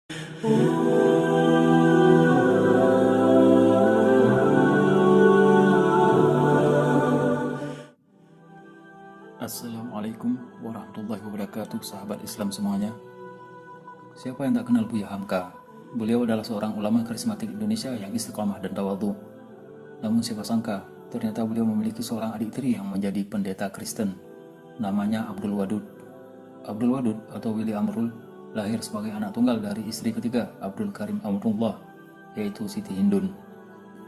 Assalamualaikum warahmatullahi wabarakatuh, sahabat Islam semuanya. Siapa yang tak kenal Buya Hamka? Beliau adalah seorang ulama karismatik Indonesia yang istiqomah dan tawadhu. Namun siapa sangka, ternyata beliau memiliki seorang adik tiri yang menjadi pendeta Kristen. Namanya Abdul Wadud. Abdul Wadud atau Willy Amrul lahir sebagai anak tunggal dari istri ketiga Abdul Karim Amrullah, yaitu Siti Hindun.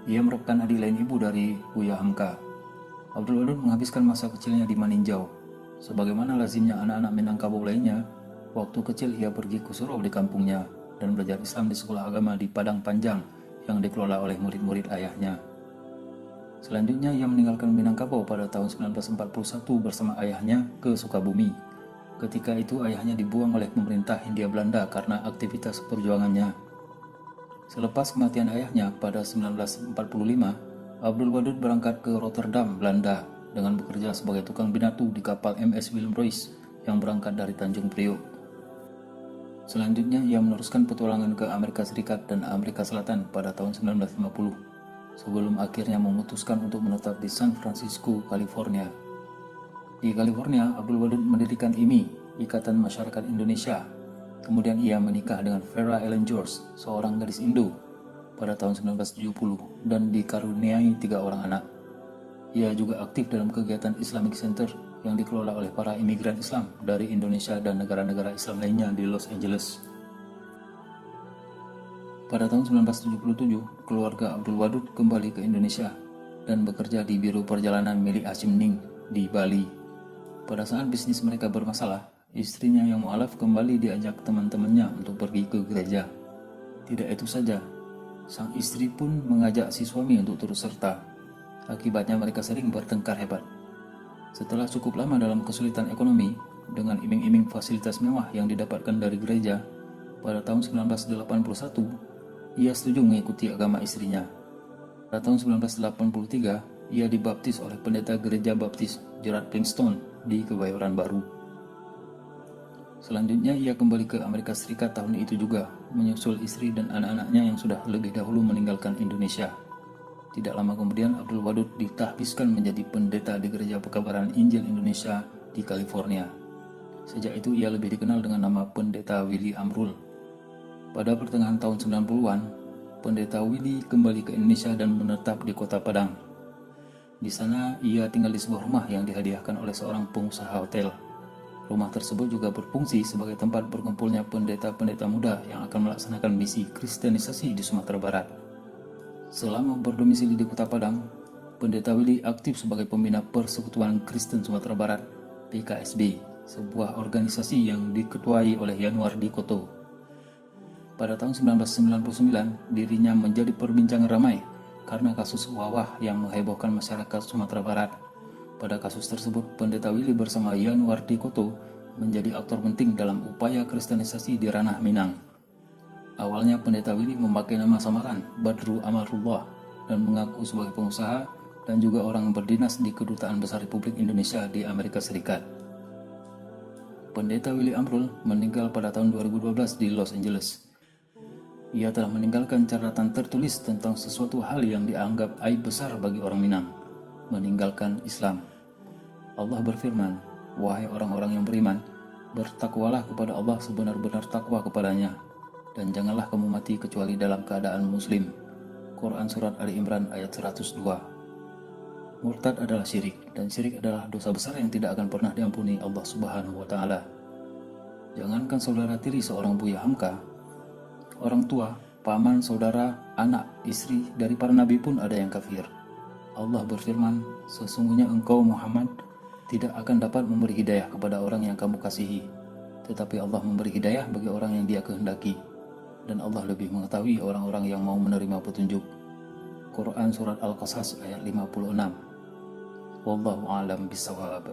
Ia merupakan adik lain ibu dari Buya Hamka. Abdul Wadud menghabiskan masa kecilnya di Maninjau. Sebagaimana lazimnya anak-anak Minangkabau lainnya, waktu kecil ia pergi ke surau di kampungnya dan belajar Islam di sekolah agama di Padang Panjang yang dikelola oleh murid-murid ayahnya. Selanjutnya ia meninggalkan Minangkabau pada tahun 1941 bersama ayahnya ke Sukabumi. Ketika itu ayahnya dibuang oleh pemerintah Hindia Belanda karena aktivitas perjuangannya. Selepas kematian ayahnya pada 1945, Abdul Wadud berangkat ke Rotterdam, Belanda dengan bekerja sebagai tukang binatu di kapal MS Willem Royce yang berangkat dari Tanjung Priok. Selanjutnya ia meneruskan petualangan ke Amerika Serikat dan Amerika Selatan pada tahun 1950 sebelum akhirnya memutuskan untuk menetap di San Francisco, California. Di California, Abdul Wadud mendirikan IMI, Ikatan Masyarakat Indonesia. Kemudian ia menikah dengan Vera Ellen George, seorang gadis Indo, pada tahun 1970 dan dikaruniai 3 orang anak. Ia juga aktif dalam kegiatan Islamic Center yang dikelola oleh para imigran Islam dari Indonesia dan negara-negara Islam lainnya di Los Angeles. Pada tahun 1977, keluarga Abdul Wadud kembali ke Indonesia dan bekerja di Biro Perjalanan milik Hashim Ning di Bali. Pada saat bisnis mereka bermasalah, istrinya yang mualaf kembali diajak teman-temannya untuk pergi ke gereja. Tidak itu saja, sang istri pun mengajak si suami untuk turut serta. Akibatnya mereka sering bertengkar hebat. Setelah cukup lama dalam kesulitan ekonomi, dengan iming-iming fasilitas mewah yang didapatkan dari gereja, pada tahun 1981, ia setuju mengikuti agama istrinya. Pada tahun 1983, ia dibaptis oleh pendeta gereja baptis Gerard Pinkstone di Kebayoran Baru. Selanjutnya ia kembali ke Amerika Serikat tahun itu juga, menyusul istri dan anak-anaknya yang sudah lebih dahulu meninggalkan Indonesia. Tidak lama kemudian Abdul Wadud ditahbiskan menjadi pendeta di Gereja Pekabaran Injil Indonesia di California. Sejak itu ia lebih dikenal dengan nama Pendeta Willy Amrul. Pada pertengahan tahun 90-an, Pendeta Willy kembali ke Indonesia dan menetap di Kota Padang. Di sana ia tinggal di sebuah rumah yang dihadiahkan oleh seorang pengusaha hotel. Rumah tersebut juga berfungsi sebagai tempat berkumpulnya pendeta-pendeta muda yang akan melaksanakan misi kristenisasi di Sumatera Barat. Selama berdomisili di Kota Padang, Pendeta Willy aktif sebagai pembina Persekutuan Kristen Sumatera Barat (PKSB), sebuah organisasi yang diketuai oleh Yanuar Dikoto. Pada tahun 1999, dirinya menjadi perbincangan ramai karena kasus wawah yang menghebohkan masyarakat Sumatera Barat. Pada kasus tersebut, Pendeta Willy bersama Yanuar Dikoto menjadi aktor penting dalam upaya kristenisasi di ranah Minang. Awalnya Pendeta Willy memakai nama samaran Badru Amarullah dan mengaku sebagai pengusaha dan juga orang berdinas di Kedutaan Besar Republik Indonesia di Amerika Serikat. Pendeta Willy Amrul meninggal pada tahun 2012 di Los Angeles. Ia telah meninggalkan catatan tertulis tentang sesuatu hal yang dianggap aib besar bagi orang Minang, meninggalkan Islam. Allah berfirman, "Wahai orang-orang yang beriman, bertakwalah kepada Allah sebenar-benar takwa kepadanya, dan janganlah kamu mati kecuali dalam keadaan muslim." Quran Surat Ali Imran ayat 102. Murtad adalah syirik, dan syirik adalah dosa besar yang tidak akan pernah diampuni Allah Subhanahu wa Ta'ala. Jangankan saudara tiri seorang Buya Hamka, orang tua, paman, saudara, anak, istri dari para nabi pun ada yang kafir. Allah berfirman, "Sesungguhnya engkau Muhammad tidak akan dapat memberi hidayah kepada orang yang kamu kasihi, tetapi Allah memberi hidayah bagi orang yang Dia kehendaki. Dan Allah lebih mengetahui orang-orang yang mau menerima petunjuk." Quran Surat Al-Qasas ayat 56. Wallahu a'lam bishawab.